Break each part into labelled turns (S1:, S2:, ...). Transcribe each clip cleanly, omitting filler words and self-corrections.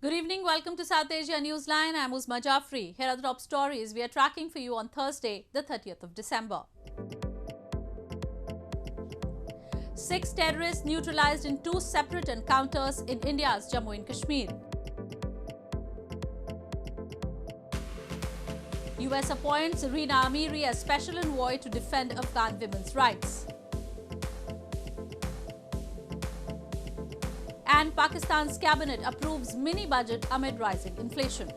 S1: Good evening. Welcome to South Asia Newsline. I'm Uzma Jafri. Here are the top stories we are tracking for you on Thursday, the 30th of December. 6 terrorists neutralized in 2 separate encounters in India's Jammu and Kashmir. US appoints Rina Amiri as special envoy to defend Afghan women's rights. And Pakistan's cabinet approves mini budget amid rising inflation.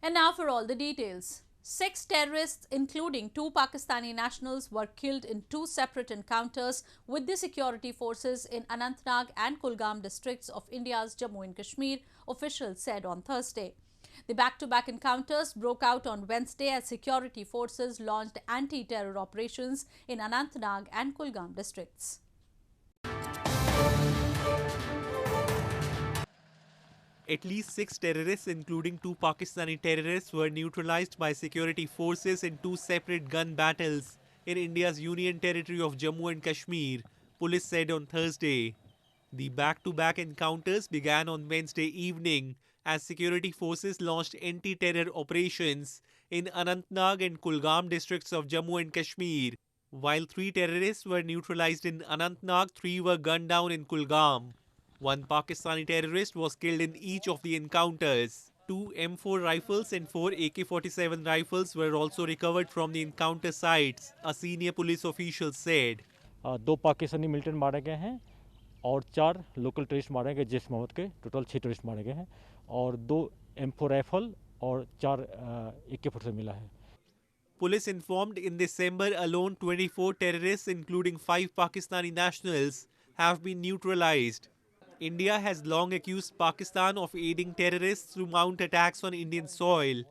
S1: And now for all the details. 6 terrorists, including 2 Pakistani nationals, were killed in 2 separate encounters with the security forces in Anantnag and Kulgam districts of India's Jammu and Kashmir, officials said on Thursday. The back-to-back encounters broke out on Wednesday as security forces launched anti-terror operations in Anantnag and Kulgam districts.
S2: At least 6 terrorists, including 2 Pakistani terrorists, were neutralized by security forces in 2 separate gun battles in India's Union territory of Jammu and Kashmir, police said on Thursday. The back-to-back encounters began on Wednesday evening as security forces launched anti-terror operations in Anantnag and Kulgam districts of Jammu and Kashmir. While 3 terrorists were neutralized in Anantnag, 3 were gunned down in Kulgam. 1 Pakistani terrorist was killed in each of the encounters. 2 M4 rifles and 4 AK-47 rifles were also recovered from the encounter sites, a senior police official said.
S3: 2 Pakistani militant मारे गए हैं और 4 local terrorist मारे गए जैश मोहम्मद के, total 6 terrorist मारे गए हैं और 2 M4 राइफल और 4 AK-47 मिला है.
S2: Police informed in December alone 24 terrorists, including 5 Pakistani nationals, have been neutralized. India has long accused Pakistan of aiding terrorists to mount attacks on Indian soil.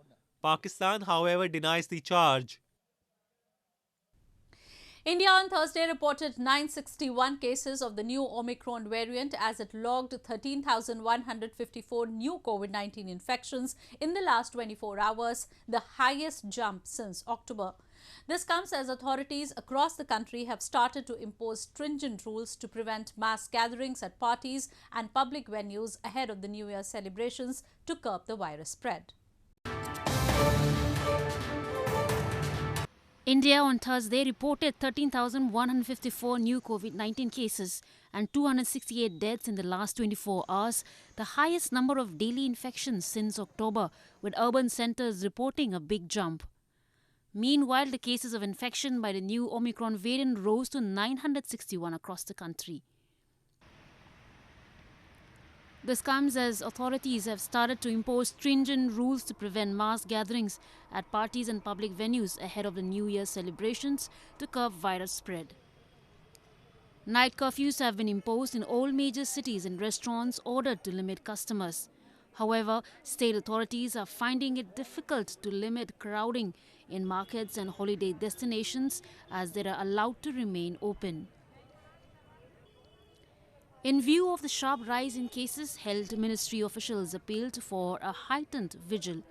S2: Pakistan, however, denies the charge.
S1: India on Thursday reported 961 cases of the new Omicron variant as it logged 13,154 new COVID-19 infections in the last 24 hours, the highest jump since October. This comes as authorities across the country have started to impose stringent rules to prevent mass gatherings at parties and public venues ahead of the New Year celebrations to curb the virus spread.
S4: India on Thursday reported 13,154 new COVID-19 cases and 268 deaths in the last 24 hours, the highest number of daily infections since October, with urban centres reporting a big jump. Meanwhile, the cases of infection by the new Omicron variant rose to 961 across the country. This comes as authorities have started to impose stringent rules to prevent mass gatherings at parties and public venues ahead of the New Year celebrations to curb virus spread. Night curfews have been imposed in all major cities and restaurants ordered to limit customers. However, state authorities are finding it difficult to limit crowding in markets and holiday destinations as they are allowed to remain open. In view of the sharp rise in cases, health ministry officials appealed for a heightened vigil.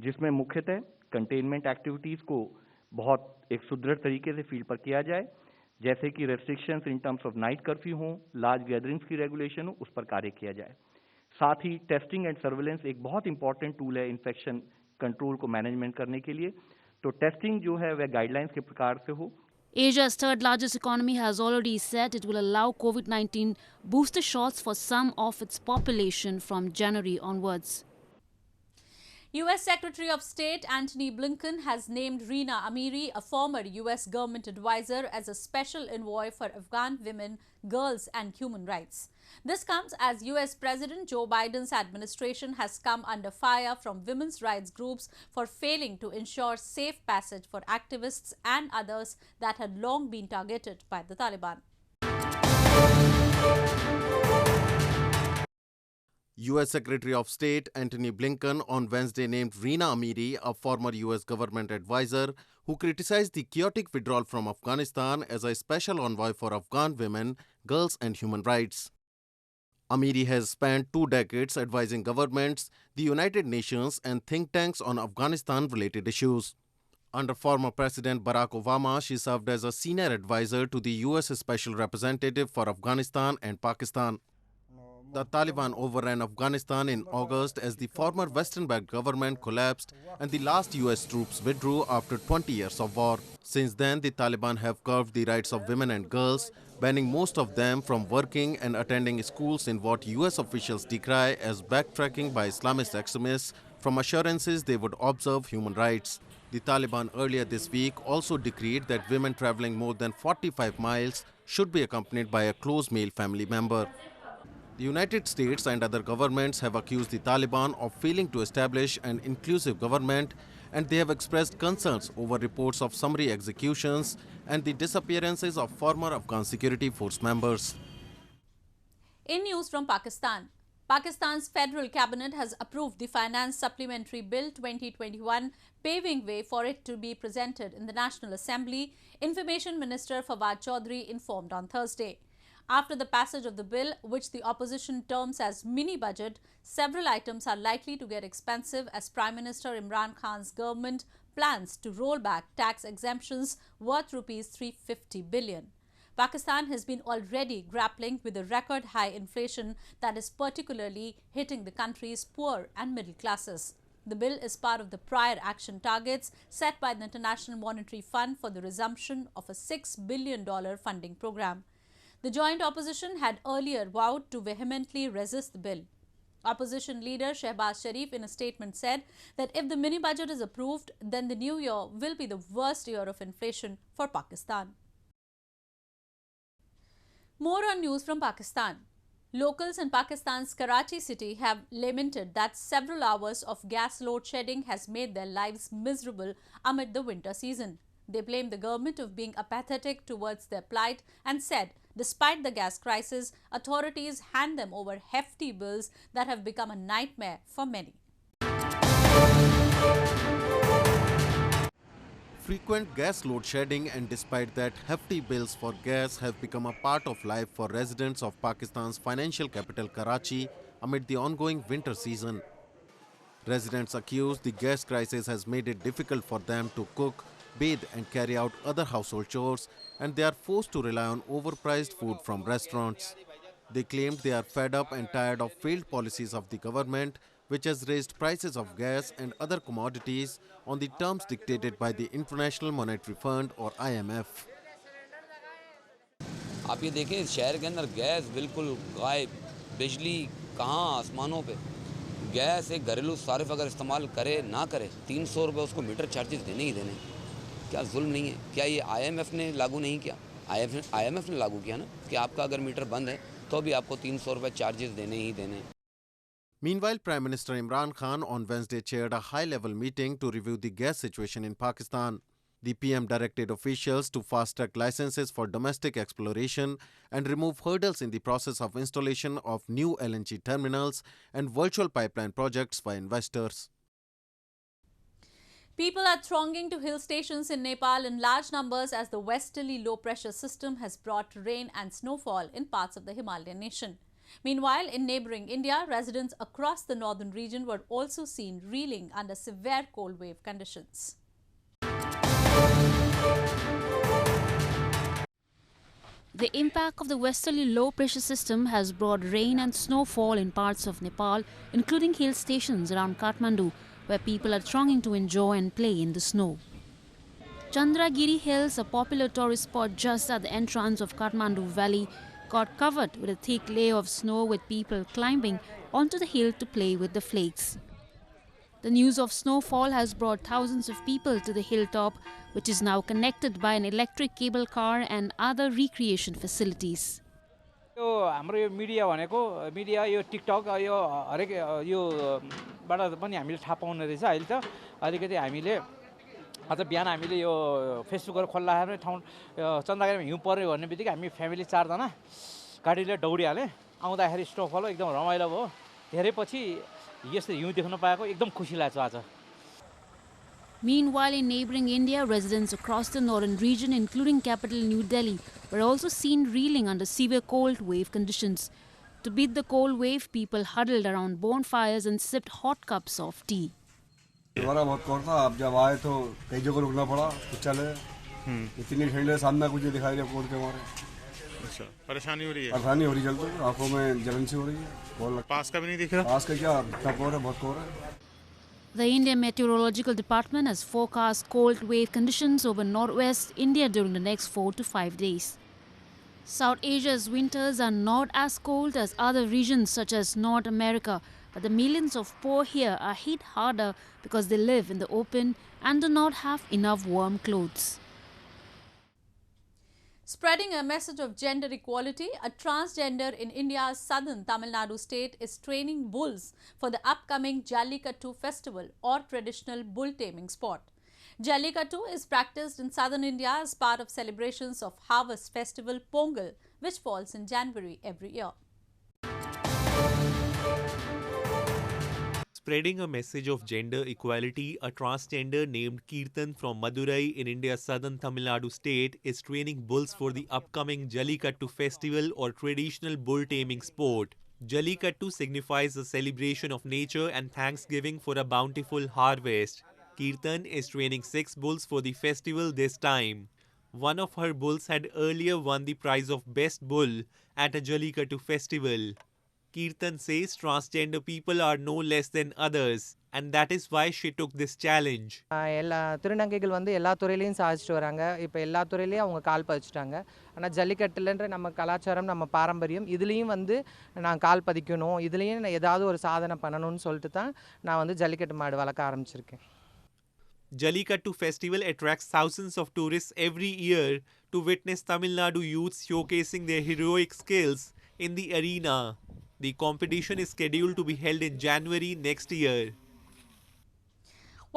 S5: जिसमें मुख्यतः containment activities को बहुत एक सुदृढ़ तरीके से field पर किया जाए, जैसे कि restrictions in terms of night curfew हो, लार्ज गैदरिंग्स की रेगुलेशन हो, उस पर कार्य किया जाए. साथ ही टेस्टिंग एंड सर्वेलेंस एक बहुत इंपॉर्टेंट टूल है इन्फेक्शन कंट्रोल को मैनेजमेंट करने के लिए. तो टेस्टिंग जो है वह गाइडलाइंस के प्रकार से हो.
S4: Asia's third largest economy has already said it will allow COVID-19 booster shots for some of its population from January onwards.
S1: U.S. Secretary of State Antony Blinken has named Rina Amiri, a former U.S. government advisor, as a special envoy for Afghan women, girls and human rights. This comes as U.S. President Joe Biden's administration has come under fire from women's rights groups for failing to ensure safe passage for activists and others that had long been targeted by the Taliban.
S6: U.S. Secretary of State Antony Blinken on Wednesday named Rina Amiri, a former U.S. government advisor who criticized the chaotic withdrawal from Afghanistan, as a special envoy for Afghan women, girls and human rights. Amiri has spent 2 decades advising governments, the United Nations and think tanks on Afghanistan-related issues. Under former President Barack Obama, she served as a senior advisor to the U.S. Special Representative for Afghanistan and Pakistan. The Taliban overran Afghanistan in August as the former Western-backed government collapsed and the last U.S. troops withdrew after 20 years of war. Since then, the Taliban have curbed the rights of women and girls, banning most of them from working and attending schools in what U.S. officials decry as backtracking by Islamist extremists from assurances they would observe human rights. The Taliban earlier this week also decreed that women traveling more than 45 miles should be accompanied by a close male family member. The United States and other governments have accused the Taliban of failing to establish an inclusive government, and they have expressed concerns over reports of summary executions and the disappearances of former Afghan security force members.
S1: In news from Pakistan, Pakistan's federal cabinet has approved the Finance Supplementary Bill 2021, paving way for it to be presented in the National Assembly, Information Minister Fawad Chaudhry informed on Thursday. After the passage of the bill, which the opposition terms as mini-budget, several items are likely to get expensive as Prime Minister Imran Khan's government plans to roll back tax exemptions worth Rs 350 billion. Pakistan has been already grappling with the record high inflation that is particularly hitting the country's poor and middle classes. The bill is part of the prior action targets set by the International Monetary Fund for the resumption of a $6 billion funding program. The joint opposition had earlier vowed to vehemently resist the bill. Opposition leader Shehbaz Sharif in a statement said that if the mini-budget is approved, then the new year will be the worst year of inflation for Pakistan. More on news from Pakistan. Locals in Pakistan's Karachi city have lamented that several hours of gas load shedding has made their lives miserable amid the winter season. They blame the government of being apathetic towards their plight and said, despite the gas crisis, authorities hand them over hefty bills that have become a nightmare for many.
S6: Frequent gas load shedding and despite that, hefty bills for gas have become a part of life for residents of Pakistan's financial capital Karachi amid the ongoing winter season. Residents accuse the gas crisis has made it difficult for them to cook, bathe and carry out other household chores, and they are forced to rely on overpriced food from restaurants. They claimed they are fed up and tired of failed policies of the government, which has raised prices of gas and other commodities on the terms dictated by the International Monetary Fund or IMF.
S7: आप ये देखें शहर के अंदर gas बिल्कुल गायब, बिजली कहाँ आसमानों पे, गैस एक घरेलू सारिफ अगर इस्तेमाल करे ना करे 300 रुपये उसको मीटर चार्जेस देने ही देने, क्या जुल्म नहीं है? क्या ये IMF ने लागू नहीं किया? IMF ने लागू किया ना कि आपका अगर मीटर बंद है तो भी आपको 300 रुपये चार्जेस देने ही देने.
S6: Meanwhile, Prime Minister Imran Khan on Wednesday chaired a high-level meeting to review the gas situation in Pakistan. The PM directed officials to fast-track licenses for domestic exploration and remove hurdles in the process of installation of new LNG terminals and virtual pipeline projects for investors.
S1: People are thronging to hill stations in Nepal in large numbers as the westerly low-pressure system has brought rain and snowfall in parts of the Himalayan nation. Meanwhile, in neighbouring India, residents across the northern region were also seen reeling under severe cold wave conditions.
S4: The impact of the westerly low-pressure system has brought rain and snowfall in parts of Nepal, including hill stations around Kathmandu, where people are thronging to enjoy and play in the snow. Chandragiri Hills, a popular tourist spot just at the entrance of Kathmandu Valley, got covered with a thick layer of snow with people climbing onto the hill to play with the flakes. The news of snowfall has brought thousands of people to the hilltop, which is now connected by an electric cable car and other recreation facilities.
S8: हाम्रो media भनेको media यो TikTok यो हरेक यो बाट पनि हामीले थाहा पाउने रहेछ अहिले त अलिकति हामीले अझ बिहान हामीले यो फेसबुकहरु खोल्दाखेरि ठाउँ चन्द्रगिरीमा हिउँ पर्यो भन्ने बित्तिकै हामी फ्यामिली 4 जना गाडीले दौडिहाले आउँदाखेरि स्नोफल एकदम रमाइलो भयो धेरै पछि यस्तो हिउँ देख्न पाएको एकदम खुसी लाग्छ आज.
S4: Meanwhile, in neighbouring India, residents across the northern region, including capital New Delhi, were also seen reeling under severe cold wave conditions. To beat the cold wave, people huddled around bonfires and sipped hot cups of tea.
S9: हमारा बहुत कौन था, आप जब आए तो कई जगह रुकना पड़ा, तो चले इतनी ठंड है, सामने कुछ नहीं दिखाई दिया कोर्ट के हमारे।
S10: अच्छा, परेशानी हो रही है?
S9: परेशानी हो रही है, चलते आंखों में जलन सी हो रही है।
S10: पास का भी नहीं दिख रहा?
S9: पास का क्या, इतना कोर है, बहुत कोर है।
S4: The Indian Meteorological Department has forecast cold wave conditions over northwest India during the next 4 to 5 days. South Asia's winters are not as cold as other regions such as North America, but the millions of poor here are hit harder because they live in the open and do not have enough warm clothes.
S1: Spreading a message of gender equality, a transgender in India's southern Tamil Nadu state is training bulls for the upcoming Jallikattu festival or traditional bull-taming sport. Jallikattu is practiced in southern India as part of celebrations of harvest festival Pongal, which falls in January every year.
S2: Spreading a message of gender equality, a transgender named Kirtan from Madurai in India's southern Tamil Nadu state is training bulls for the upcoming Jallikattu festival or traditional bull-taming sport. Jallikattu signifies a celebration of nature and thanksgiving for a bountiful harvest. Kirtan is training 6 bulls for the festival this time. One of her bulls had earlier won the prize of Best Bull at a Jallikattu festival. Kirtan says transgender people are no less than others, and that is why she took this challenge.
S11: எல்லா திருநங்கைகள் வந்து எல்லா துறையிலையும் சாதிச்சுட்டு வராங்க. இப்போ எல்லா துறையிலையும் அவங்க கால் பதிச்சுட்டாங்க. ஆனால் ஜல்லிக்கட்டுலன்ற நம்ம கலாச்சாரம், நம்ம பாரம்பரியம், இதுலேயும் வந்து நான் கால் பதிக்கணும், இதுலேயும் ஏதாவது ஒரு சாதனை பண்ணணும்னு சொல்லிட்டு தான் நான் வந்து ஜல்லிக்கட்டு மாடு வளர்க்க ஆரம்பிச்சிருக்கேன்.
S2: Jallikattu festival attracts thousands of tourists every year to witness Tamil Nadu youths showcasing their heroic skills in the arena. The competition is scheduled to be held in January next year.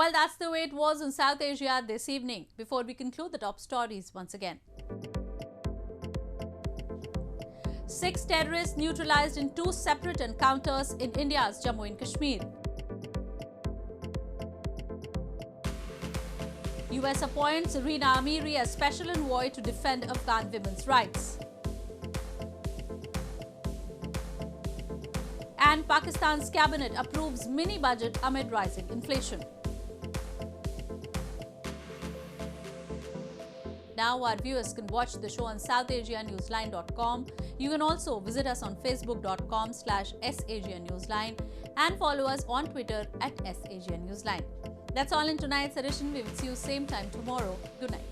S1: Well, that's the way it was in South Asia this evening. Before we conclude, the top stories once again. 6 terrorists neutralized in 2 separate encounters in India's Jammu and Kashmir. US appoints Rina Amiri as special envoy to defend Afghan women's rights. And Pakistan's cabinet approves mini budget amid rising inflation. Now our viewers can watch the show on SouthAsiaNewsline.com. You can also visit us on Facebook.com/SAsiaNewsline and follow us on Twitter @SAsiaNewsline. That's all in tonight's edition. We will see you same time tomorrow. Good night.